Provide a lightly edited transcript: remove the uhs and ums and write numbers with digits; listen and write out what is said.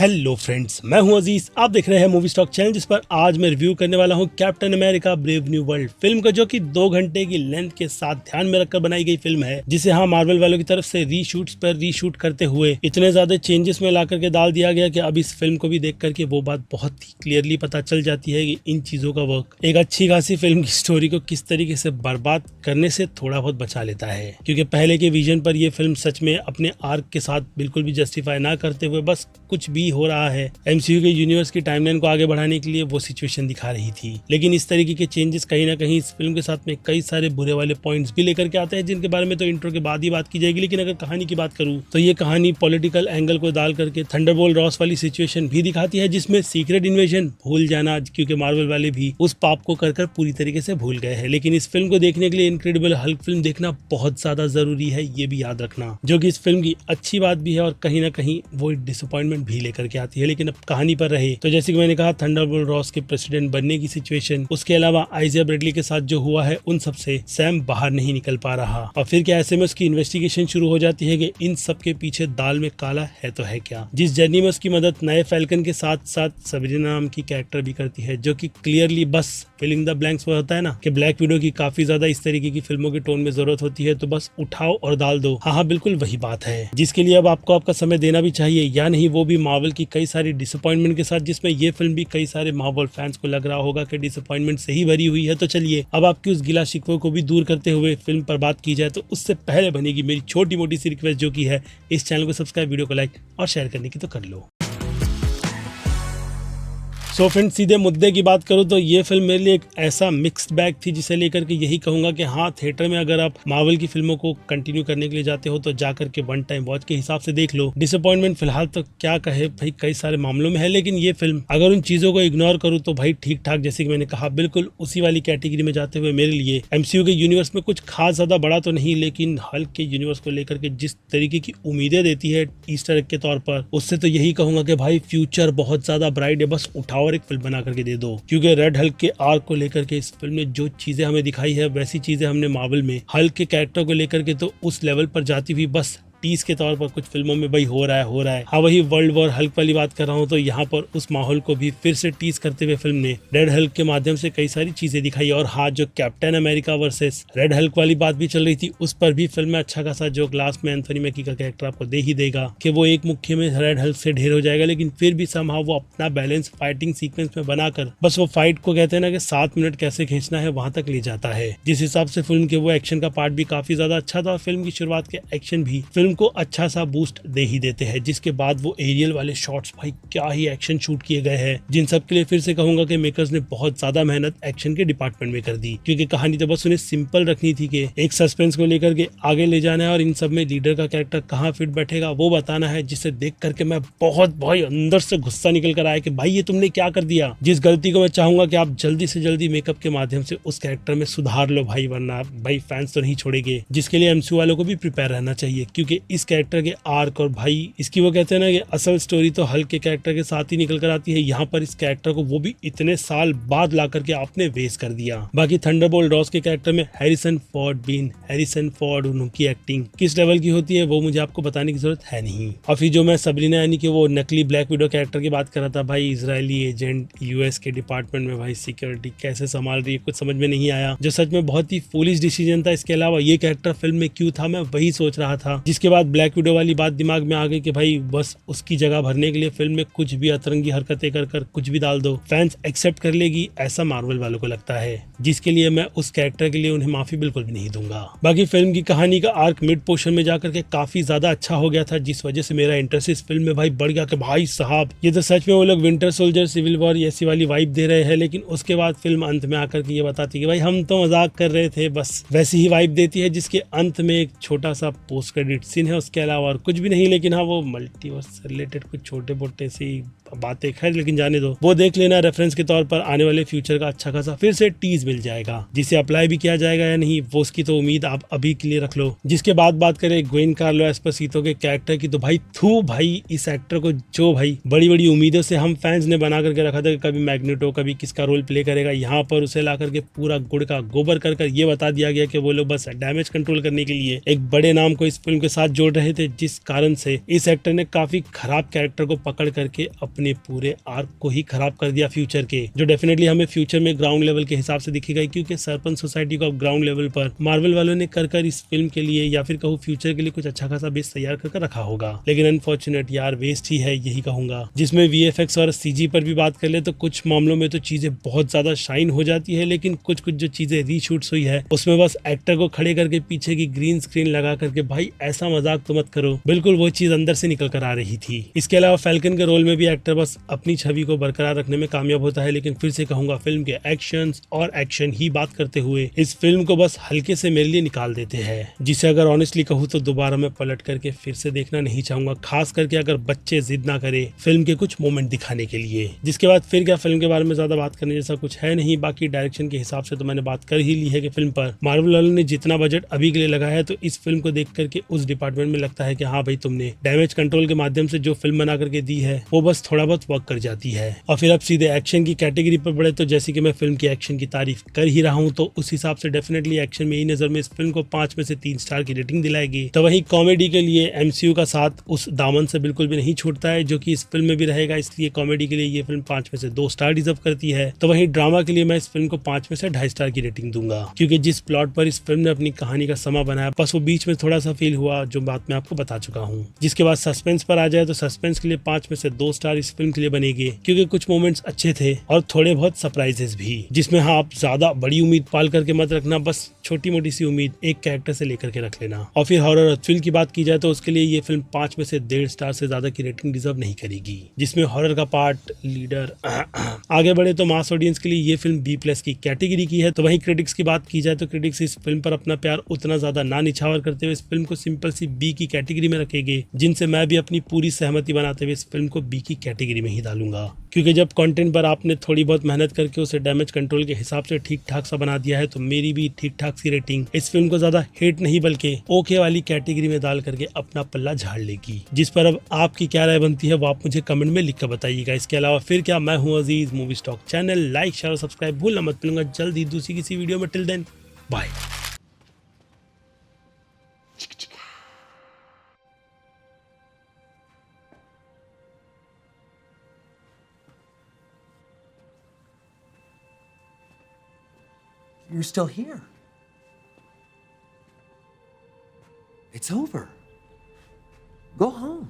Hello friends, मैं हूं अजीज। आप देख रहे हैं मूवी स्टॉक चैनल, जिस पर आज मैं रिव्यू करने वाला हूं captain America brave new world film को, जो कि 2 घंटे की लेंथ के साथ ध्यान में रखकर बनाई गई फिल्म है, जिसे मार्वल वालों की तरफ से रीशूट्स पर रीशूट करते हुए इतने ज्यादा चेंजेस में ला करके डाल दिया गया कि अब इस फिल्म को भी देख करके वो बात बहुत ही क्लियरली पता चल जाती है कि इन चीजों का वर्क एक अच्छी खासी फिल्म की स्टोरी को किस तरीके से बर्बाद करने से थोड़ा बहुत बचा लेता है। क्योंकि पहले के विजन पर यह फिल्म सच में अपने आर्क के साथ बिल्कुल भी जस्टिफाई ना करते हुए बस कुछ भी हो रहा है, एमसीयू के यूनिवर्स की टाइमलाइन को आगे बढ़ाने के लिए वो सिचुएशन दिखा रही थी। लेकिन इस तरीके के चेंजेस कहीं ना कहीं इस फिल्म के साथ में कई सारे बुरे वाले पॉइंट्स भी लेकर के आते हैं, जिनके बारे में तो इंट्रो के बाद ही बात की जाएगी। लेकिन अगर कहानी की बात करूं तो ये कहानी पॉलिटिकल एंगल को डाल करके थंडरबोल्ट रॉस वाली सिचुएशन भी दिखाती है, जिसमें सीक्रेट इन्वेजन भूल जाना, क्योंकि मार्वल वाले भी उस पाप को कर पूरी तरीके से भूल गए हैं। लेकिन इस फिल्म को देखने के लिए इनक्रेडिबल हल्क फिल्म देखना बहुत ज्यादा जरूरी है, ये भी याद रखना, जो कि इस फिल्म की अच्छी बात भी है और कहीं ना कहीं वो डिसअपॉइंटमेंट भी लेकर के आती है। लेकिन अब कहानी पर रहे तो जैसे कि मैंने कहा, थंडरबोल्ट रॉस के प्रेसिडेंट बनने की सिचुएशन, उसके अलावा आइजिया ब्रैडली के साथ जो हुआ है, उन सब से सैम बाहर नहीं निकल पा रहा। और फिर क्या ऐसे में उसकी इन्वेस्टिगेशन शुरू हो जाती है कि इन सब के पीछे दाल में काला है तो है क्या। जिस जर्नी में उसकी मदद नए फैल्कन के साथ साथ सबरीना नाम की कैरेक्टर भी करती है, जो कि क्लियरली बस फिलिंग द ब्लैंक्स वो होता है ना कि ब्लैक विडो की काफी ज्यादा इस तरीके की फिल्मों की टोन में जरूरत होती है, तो बस उठाओ और डाल दो। हाँ, बिल्कुल वही बात है, जिसके लिए अब आपको आपका समय देना भी चाहिए, या नहीं वो भी मार्वल की कई सारी डिसअपॉइंटमेंट के साथ, जिसमें ये फिल्म भी कई सारे मार्वल फैंस को लग रहा होगा कि डिसअपॉइंटमेंट से ही भरी हुई है। तो चलिए अब आपकी उस गिला शिकवे को भी दूर करते हुए फिल्म पर बात की जाए, तो उससे पहले बनेगी मेरी छोटी मोटी सी रिक्वेस्ट, जो की है इस चैनल को सब्सक्राइब, वीडियो को लाइक और शेयर करने की तो कर लो। सो फ्रेंड्स, सीधे मुद्दे की बात करूं तो ये फिल्म मेरे लिए एक ऐसा मिक्स्ड बैग थी, जिसे लेकर के यही कहूंगा कि हाँ, थिएटर में अगर आप मार्वल की फिल्मों को कंटिन्यू करने के लिए जाते हो तो जाकर के वन टाइम वॉच के हिसाब से देख लो। डिसअपॉइंटमेंट फिलहाल तो क्या कहे भाई, कई सारे मामलों में है, लेकिन ये फिल्म अगर उन चीजों को इग्नोर करूँ तो भाई ठीक ठाक, जैसे कि मैंने कहा, बिल्कुल उसी वाली कैटेगरी में जाते हुए मेरे लिए एमसीयू के यूनिवर्स में कुछ खास ज्यादा बड़ा तो नहीं, लेकिन हल्क के यूनिवर्स को लेकर के जिस तरीके की उम्मीदें देती है ईस्टर एग के तौर पर, उससे तो यही कहूंगा कि भाई फ्यूचर बहुत ज्यादा ब्राइट है। बस उठाओ और एक फिल्म बना करके दे दो, क्योंकि रेड हल्क के आर्क को लेकर के इस फिल्म में जो चीजें हमें दिखाई है, वैसी चीजें हमने मार्वल में हल्क के कैरेक्टर को लेकर के तो उस लेवल पर जाती हुई बस टीज के तौर पर कुछ फिल्मों में भाई हो रहा है। हाँ, वही वर्ल्ड वॉर हल्क वाली बात कर रहा हूँ, तो यहाँ पर उस माहौल को भी फिर से टीज करते हुए फिल्म ने रेड हल्क के माध्यम से कई सारी चीजें दिखाई। और हाँ, जो captain America versus red Hulk वाली बात भी चल रही थी, उस पर भी फिल्म में अच्छा खासा जोक लास्ट में एंथोनी मैकी का कैरेक्टर आपको दे ही देगा कि वो एक मुट्ठी में रेड हल्क से ढेर हो जाएगा, लेकिन फिर भी समहाउ वो अपना बैलेंस फाइटिंग सीक्वेंस में बनाकर बस वो फाइट को कहते हैं ना कि 7 मिनट कैसे खींचना है, वहां तक ले जाता है। जिस हिसाब से फिल्म के वो एक्शन का पार्ट भी काफी ज्यादा अच्छा था, और फिल्म की शुरुआत के एक्शन भी फिल्म को अच्छा सा बूस्ट दे ही देते हैं। जिसके बाद वो एरियल वाले शॉट्स, भाई क्या ही एक्शन शूट किए गए हैं, जिन सब के लिए फिर से कहूंगा कि मेकर्स ने बहुत ज्यादा मेहनत एक्शन के डिपार्टमेंट में कर दी। क्योंकि कहानी तो बस उन्हें सिंपल रखनी थी कि एक सस्पेंस को लेकर के आगे ले जाना है, और इन सब में लीडर का कैरेक्टर कहाँ फिट बैठेगा वो बताना है, जिसे देख करके मैं बहुत भाई अंदर से गुस्सा निकल कर आया कि भाई ये तुमने क्या कर दिया। जिस गलती को मैं चाहूंगा कि आप जल्दी से जल्दी मेकअप के माध्यम से उस कैरेक्टर में सुधार लो भाई, वरना भाई फैंस तो नहीं छोड़ेंगे। जिसके लिए एमसीयू वालों को भी प्रिपेयर रहना चाहिए, क्योंकि इस कैरेक्टर के आर्क और भाई इसकी वो कहते हैं ना कि असल स्टोरी तो हल्क के कैरेक्टर के साथ ही निकल कर आती है। यहाँ पर इस कैरेक्टर को वो भी इतने साल बाद ला करके आपने वेस्ट कर दिया। बाकी थंडरबोल्ट रॉस के कैरेक्टर में हैरिसन फोर्ड उनकी एक्टिंग किस लेवल की होती है वो मुझे आपको बताने की जरूरत है नहीं। और फिर जो मैं सबरीना यानी कि वो नकली ब्लैक विडो कैरेक्टर की बात कर रहा था, भाई इजरायली एजेंट यूएस के डिपार्टमेंट में भाई सिक्योरिटी कैसे संभाल रही है, कुछ समझ में नहीं आया, जो सच में बहुत ही फूलिश डिसीजन था। इसके अलावा ये कैरेक्टर फिल्म में क्यों था, मैं वही सोच रहा था। जिसके बाद ब्लैक विडो वाली बात दिमाग में आ गई कि भाई बस उसकी जगह भरने के लिए फिल्म में कुछ भी अतरंगी हरकतें कर कुछ भी डाल दो, फैंस एक्सेप्ट कर लेगी, ऐसा मार्वल वालों को लगता है। जिसके लिए मैं उस कैरेक्टर के लिए उन्हें माफी बिल्कुल भी नहीं दूंगा। बाकी फिल्म की कहानी का आर्क मिड पोर्शन में जाकर के काफी ज्यादा अच्छा हो गया था, जिस वजह से मेरा इंटरेस्ट इस फिल्म में भाई बढ़ गया कि भाई साहब ये तो सच में वो लोग विंटर सोल्जर, सिविल वॉर ऐसी वाली वाइब दे रहे हैं। लेकिन उसके बाद फिल्म अंत में आकर के ये बताती कि भाई हम तो मजाक कर रहे थे, बस वैसी ही वाइब देती है। जिसके अंत में एक छोटा सा पोस्ट क्रेडिट सीन है, उसके अलावा और कुछ भी नहीं। लेकिन हाँ, वो मल्टीवर्स से रिलेटेड कुछ छोटे मोटे सी बातें, खैर लेकिन जाने दो, वो देख लेना। रेफरेंस के तौर पर आने वाले फ्यूचर का अच्छा खासा फिर से टीज मिल जाएगा, जिसे अप्लाई भी किया जाएगा या नहीं वो उसकी तो उम्मीद आप अभी के लिए रख लो। जिसके बाद बात करें ग्वेन कार्लो एस्पोसितो के कैरेक्टर की, तो भाई इस एक्टर को जो भाई बड़ी बड़ी उम्मीदों से हम फैंस ने बना करके रखा था कि कभी मैग्नेटो कभी किसका रोल प्ले करेगा, यहाँ पर उसे ला करके पूरा गुड़ का गोबर कर ये बता दिया गया कि वो लोग बस डैमेज कंट्रोल करने के लिए एक बड़े नाम को इस फिल्म के साथ जोड़ रहे थे, जिस कारण से इस एक्टर ने काफी खराब कैरेक्टर को पकड़ करके अपने पूरे आर्क को ही खराब कर दिया फ्यूचर के, जो डेफिनेटली हमें फ्यूचर में ग्राउंड लेवल के हिसाब से दिखेगा, क्योंकि सरपंच सोसाइटी को अब ग्राउंड लेवल पर मार्वल वालों ने कर इस फिल्म के लिए या फिर कहूँ फ्यूचर के लिए कुछ अच्छा खासा बेस तैयार कर रखा होगा। लेकिन अनफॉर्चुनेट यार वेस्ट ही है, यही कहूंगा। जिसमें VFX और CG पर भी बात कर ले तो कुछ मामलों में तो चीजें बहुत ज्यादा शाइन हो जाती है, लेकिन कुछ जो चीजें रीशूट्स हुई है उसमें बस एक्टर को खड़े करके पीछे की ग्रीन स्क्रीन लगा करके भाई ऐसा मजाक तो मत करो, बिल्कुल वो चीज अंदर से निकल कर आ रही थी। इसके अलावा फैल्कन के रोल में भी एक्टर बस अपनी छवि को बरकरार रखने में कामयाब होता है, लेकिन फिर से कहूंगा फिल्म के एक्शन ही बात करते हुए इस फिल्म को बस हल्के से मेरे लिए निकाल देते हैं, जिसे अगर ऑनेस्टली कहूँ तो दोबारा मैं पलट करके फिर से देखना नहीं चाहूंगा, खास करके अगर बच्चे जिद ना करे फिल्म के कुछ मोमेंट दिखाने के लिए। जिसके बाद फिर क्या, फिल्म के बारे में ज्यादा बात करने जैसा कुछ है नहीं। बाकी डायरेक्शन के हिसाब से तो मैंने बात कर ही ली है कि फिल्म पर मार्वल वालों ने जितना बजट अभी के लिए लगाया है, तो इस फिल्म को देख करके उस डिपार्टमेंट में लगता है कि हाँ भाई तुमने डैमेज कंट्रोल के माध्यम से जो फिल्म बना करके दी है वो बस थोड़ा बहुत वर्क कर जाती है। और फिर अब सीधे एक्शन की कैटेगरी पर बढ़े तो जैसे कि मैं फिल्म की एक्शन की तारीफ कर ही रहा हूँ, तो उस हिसाब से डेफिनेटली एक्शन में ही नजर में इस फिल्म को 5 में से 3 स्टार की रेटिंग दिलाएगी। तो वहीं कॉमेडी के लिए MCU का साथ उस दामन से बिल्कुल भी नहीं छूटता है, जो कि इस फिल्म में भी रहेगा, इसलिए कॉमेडी के लिए ये फिल्म 5 में से 2 स्टार डिजर्व करती है। तो वहीं ड्रामा के लिए मैं इस फिल्म को 5 में से 2.5 स्टार की रेटिंग दूंगा, क्योंकि जिस प्लॉट पर इस फिल्म ने अपनी कहानी का समा बनाया बस वो बीच में थोड़ा सा फील हुआ, जो बात मैं आपको बता चुका हूँ। जिसके बाद सस्पेंस पर आ जाए तो सस्पेंस के लिए 5 में से 2 स्टार इस फिल्म के लिए बनेगी, क्योंकि कुछ मोमेंट्स अच्छे थे और थोड़े बहुत सरप्राइजेस भी, जिसमें हाँ आप ज्यादा बड़ी उम्मीद पाल करके मत रखना, बस छोटी मोटी सी उम्मीद एक कैरेक्टर से लेकर के रख लेना। और फिर हॉरर और थ्रिल की बात की जाए तो उसके लिए ये फिल्म 5 में से 1.5 स्टार से ज्यादा की रेटिंग डिजर्व नहीं करेगी, जिसमें हॉरर का पार्ट लीडर आगे बढ़े तो मास ऑडियंस के लिए ये फिल्म B+ की कैटेगरी की है। तो वहीं क्रिटिक्स की बात की जाए तो क्रिटिक्स इस फिल्म पर अपना प्यार उतना ज्यादा ना निछावर करते हुए इस फिल्म को सिंपल सी B की कैटेगरी में रखेंगे, जिनसे मैं भी अपनी पूरी सहमति बनाते हुए इस फिल्म को B की कैटेगरी में ही डालूंगा, क्योंकि जब कंटेंट पर आपने थोड़ी बहुत मेहनत करके उसे डैमेज कंट्रोल के हिसाब से ठीक ठाक सा बना दिया है, तो मेरी भी ठीक ठाक सी रेटिंग इस फिल्म को ज्यादा हिट नहीं बल्कि ओके वाली कैटेगरी में डाल करके अपना पल्ला झाड़ लेगी। जिस पर अब आपकी क्या राय बनती है वो आप मुझे कमेंट में लिख कर बताइएगा। इसके अलावा फिर क्या, मैं हूँ Aziz, movie stock channel like share और सब्सक्राइब भूलना मत। मिलूंगा जल्द ही दूसरी किसी वीडियो में। Till then bye. You're still here. It's over. Go home.